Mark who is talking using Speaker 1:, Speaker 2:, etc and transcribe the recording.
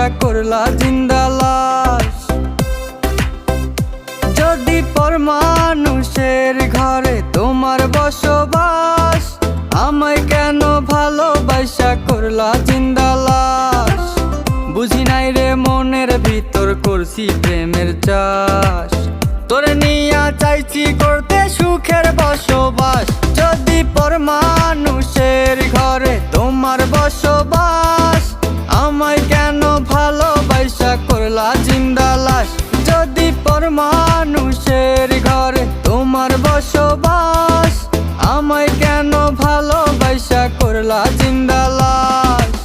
Speaker 1: ভালোবাসা করলা জিন্দা লাশ। যদি পর মানুষের ঘরে তোমার বসবাস, আমায় কেন ভালোবাসা করলা জিন্দা লাশ। বুঝি নাই রে মনের ভিতর করছি প্রেমের চাষ, তোরে নিয়া চাইছি করতে সুখের বসবাস। যদি পর মানুষের ঘরে তোমার বসবাস, আমায় কেন ভালোবাসা করলা জিন্দা লাশ। যদি পর মানুষের ঘরে তোমার বসবাস, আমায় কেন ভালোবাসা করলা জিন্দা লাশ।